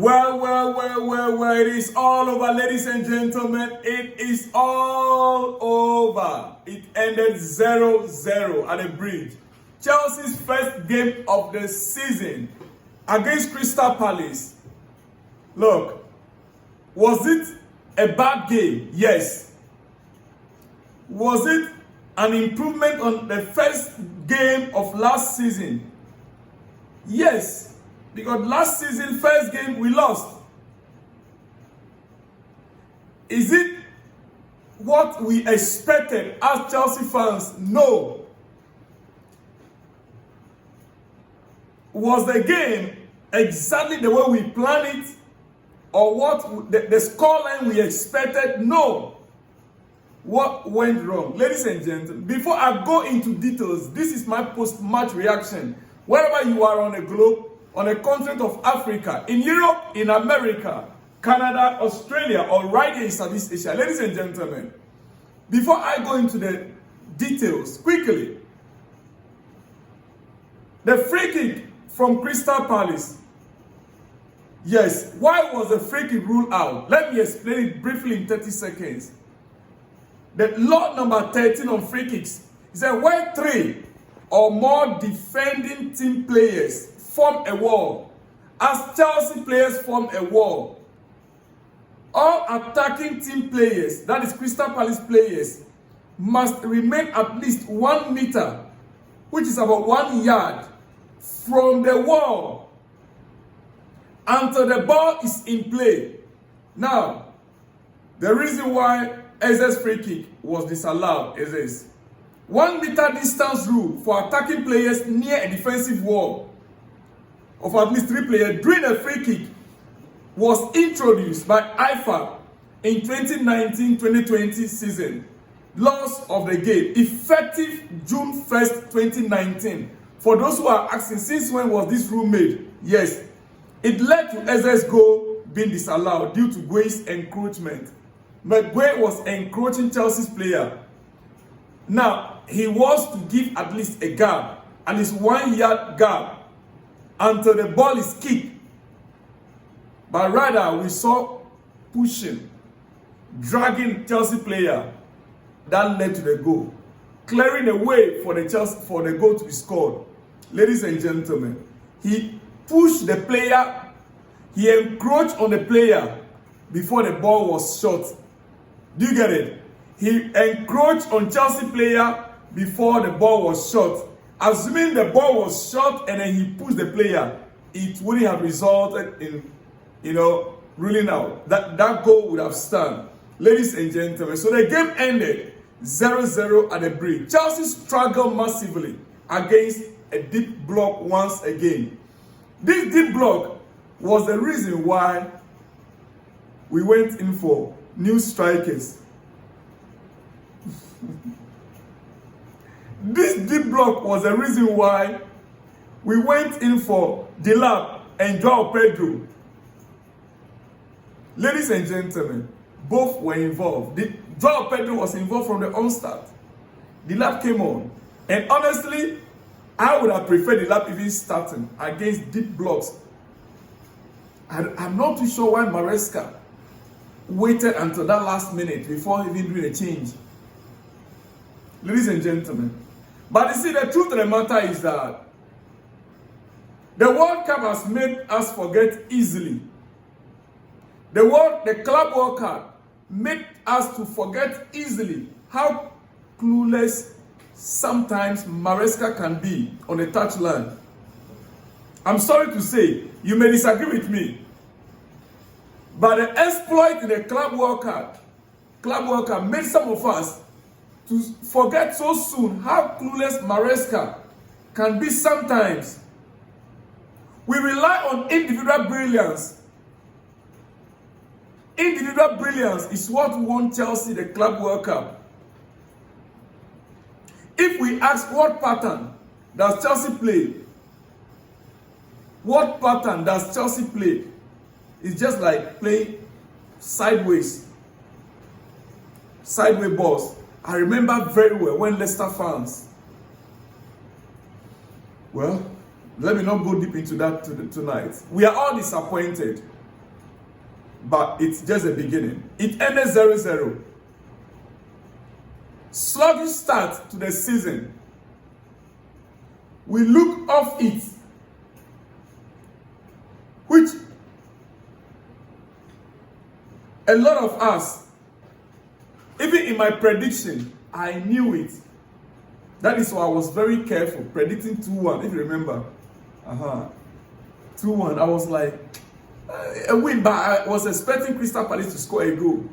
Well, it is all over, ladies and gentlemen. It is all over. It ended 0-0 at the bridge. Chelsea's first game of the season against Crystal Palace. Look, was it a bad game? Yes. Was it an improvement on the first game of last season? Yes. Because last season, first game, we lost. Is it what we expected as Chelsea fans? No. Was the game exactly the way we planned it? Or what the scoreline we expected? No. What went wrong? Ladies and gentlemen, before I go into details, this is my post-match reaction. Wherever you are on the globe, on the continent of Africa, in Europe, in America, Canada, Australia, or right here in Southeast Asia. Ladies and gentlemen, before I go into the details, quickly, the free kick from Crystal Palace. Yes, why was the free kick ruled out? Let me explain it briefly in 30 seconds. The law number 13 on free kicks is that when 3 or more defending team players form a wall, as Chelsea players form a wall, all attacking team players, that is Crystal Palace players, must remain at least 1 meter, which is about 1 yard, from the wall until the ball is in play. Now, the reason why SS free kick was disallowed is this: 1 meter distance rule for attacking players near a defensive wall of at least 3 players during a free kick was introduced by IFAB in 2019-2020 season. Laws of the game, effective June 1st, 2019. For those who are asking, since when was this rule made? Yes, it led to SS goal being disallowed due to Gue's encroachment. But Gue was encroaching Chelsea's player. Now, he was to give at least a gap, at least 1 yard gap, until the ball is kicked. But rather, we saw pushing, dragging Chelsea player. That led to the goal, clearing the way for the goal to be scored. Ladies and gentlemen, he pushed the player, he encroached on the player before the ball was shot. Do you get it? He encroached on Chelsea player before the ball was shot. Assuming the ball was shot and then he pushed the player, it wouldn't have resulted in, ruling out. That goal would have stand. Ladies and gentlemen, so the game ended 0-0 at the bridge. Chelsea struggled massively against a deep block once again. This deep block was the reason why we went in for new strikers. This deep block was the reason why we went in for Disallowed and João Pedro. Ladies and gentlemen, both were involved. João Pedro was involved from the onstart. Disallowed came on. And honestly, I would have preferred Disallowed even starting against deep blocks. I'm not too sure why Maresca waited until that last minute before even doing a change. Ladies and gentlemen. But you see, the truth of the matter is that the World Cup has made us forget easily. The Club World Cup made us to forget easily how clueless sometimes Maresca can be on the touchline. I'm sorry to say, you may disagree with me, but the exploit in the Club World Cup made some of us to forget so soon how clueless Maresca can be sometimes. We rely on individual brilliance. Individual brilliance is what won Chelsea the Club World Cup. If we ask what pattern does Chelsea play, what pattern does Chelsea play? It's just like playing sideways balls. I remember very well when Leicester fans, well, let me not go deep into that tonight. We are all disappointed but it's just a beginning. It ended 0-0. Sluggish start to the season. We look off it, which a lot of us, even in my prediction, I knew it. That is why I was very careful predicting 2-1, if you remember. 2-1. I was like, a win, but I was expecting Crystal Palace to score a goal.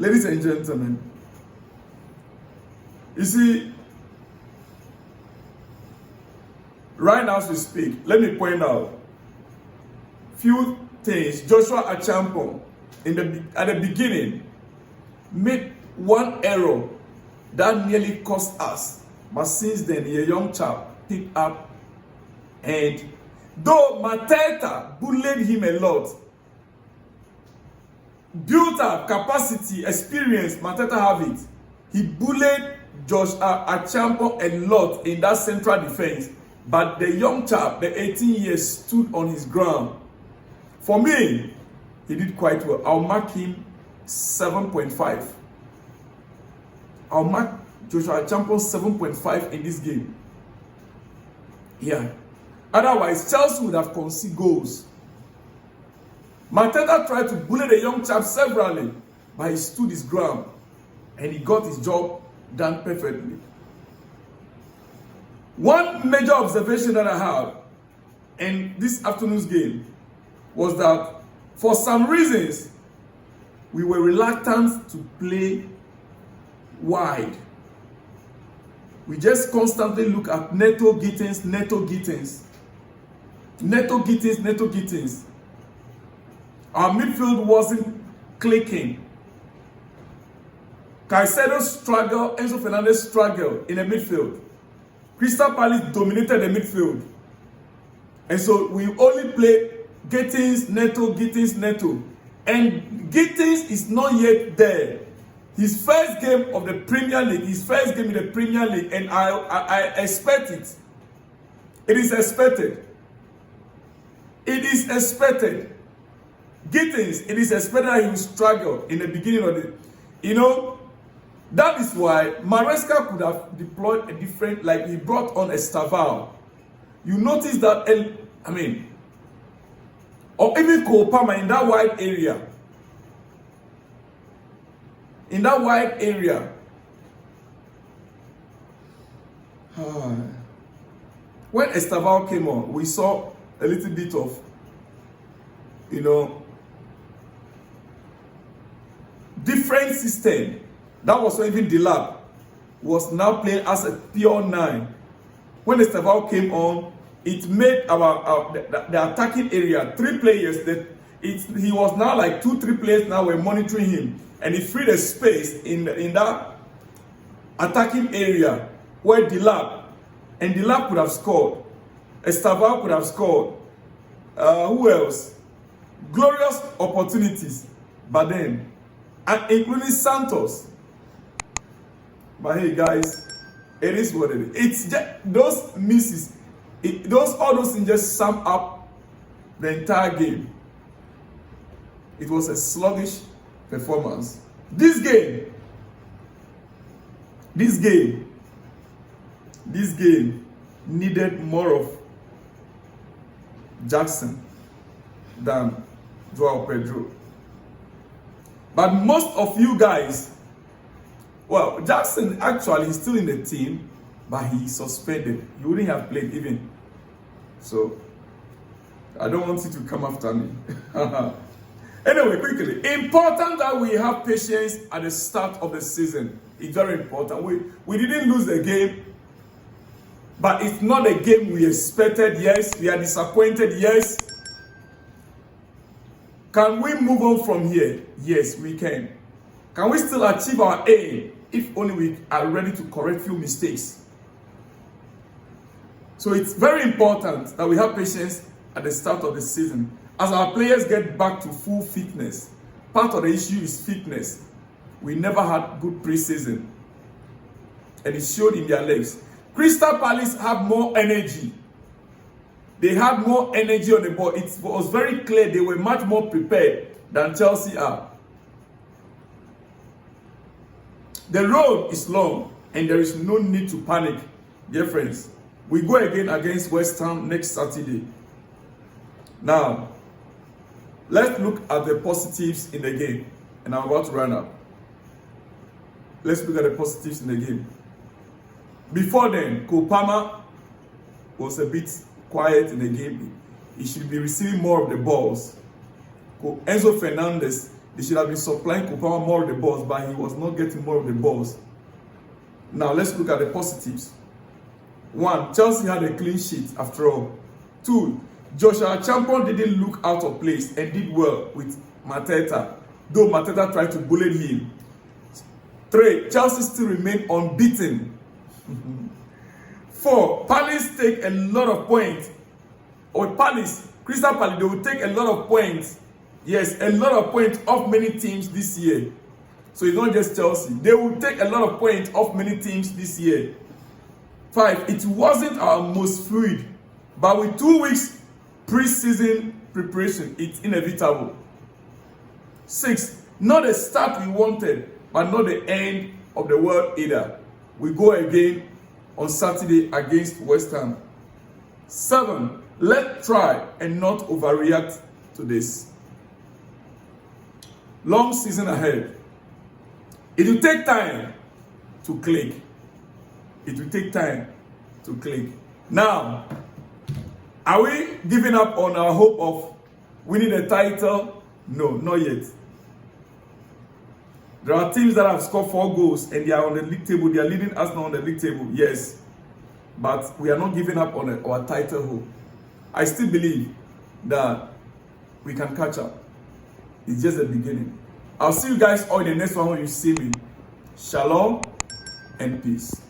Ladies and gentlemen, you see, right now as we speak, let me point out few things. Joshua Achampong, at the beginning, made one error that nearly cost us. But since then, a young chap picked up, and though Mateta bullied him a lot, built up capacity, experience, Mateta have it. He bullied Josh Achampong a lot in that central defense. But the young chap, the 18 years, stood on his ground. For me, he did quite well. I'll mark him 7.5. I'll mark Joshua Achampong 7.5 in this game. Yeah. Otherwise, Chelsea would have conceded goals. Mateta tried to bully the young chap severally, but he stood his ground and he got his job done perfectly. One major observation that I have in this afternoon's game was that for some reasons we were reluctant to play wide. We just constantly look at Neto Gittins. Our midfield wasn't clicking. Caicedo struggled, Enzo Fernandez struggled in the midfield. Crystal Palace dominated the midfield. And so we only play Gittins, Neto. And Gittins is not yet there. His first game of the Premier League, and I expect it. It is expected. Gittins, it is expected that he will struggle in the beginning of the, that is why Maresca could have deployed a different, like he brought on a Estaval. You notice that, or even Kopama in that wide area. When Estaval came on, we saw a little bit of, different system. That was when even Disallowed was now playing as a pure 9. When Estaval came on, it made the attacking area 3 players. He was now like 2-3 players now were monitoring him, and he freed a space in that attacking area where Disallowed could have scored. Estaval could have scored. Who else? Glorious opportunities, but then, and including Santos. But hey, guys, it is what it is. It's just those misses. All those things just sum up the entire game. It was a sluggish performance. This game needed more of Jackson than Joao Pedro. But most of you guys, well, Jackson actually is still in the team, but he's suspended. He wouldn't have played even. So, I don't want you to come after me. Anyway, quickly. Important that we have patience at the start of the season. It's very important. We didn't lose the game, but it's not a game we expected. Yes, we are disappointed. Yes. Can we move on from here? Yes, we can. Can we still achieve our aim if only we are ready to correct few mistakes? So it's very important that we have patience at the start of the season. As our players get back to full fitness, part of the issue is fitness. We never had good preseason, and it showed in their legs. Crystal Palace have more energy. They had more energy on the ball. It was very clear they were much more prepared than Chelsea are. The road is long and there is no need to panic, dear friends. We go again against West Ham next Saturday. Now, let's look at the positives in the game. And I'm about to run up. Let's look at the positives in the game. Before then, Cole Palmer was a bit quiet in the game. He should be receiving more of the balls. Enzo Fernandez, they should have been supplying Cole Palmer more of the balls, but he was not getting more of the balls. Now, let's look at the positives. 1, Chelsea had a clean sheet after all. 2, Joshua Champion didn't look out of place and did well with Mateta, though Mateta tried to bully him. 3, Chelsea still remain unbeaten. 4, Palace take a lot of points. Or Palace, Crystal Palace, they will take a lot of points. Yes, a lot of points off many teams this year. So it's not just Chelsea. They will take a lot of points off many teams this year. 5, it wasn't our most fluid, but with 2 weeks pre-season preparation, it's inevitable. 6, not the start we wanted, but not the end of the world either. We go again on Saturday against West Ham. 7, let's try and not overreact to this. Long season ahead. It will take time to click. It will take time to click. Now, are we giving up on our hope of winning the title? No, not yet. There are teams that have scored 4 goals and they are on the league table. They are leading us now on the league table, yes. But we are not giving up on our title hope. I still believe that we can catch up. It's just the beginning. I'll see you guys all in the next one when you see me. Shalom and peace.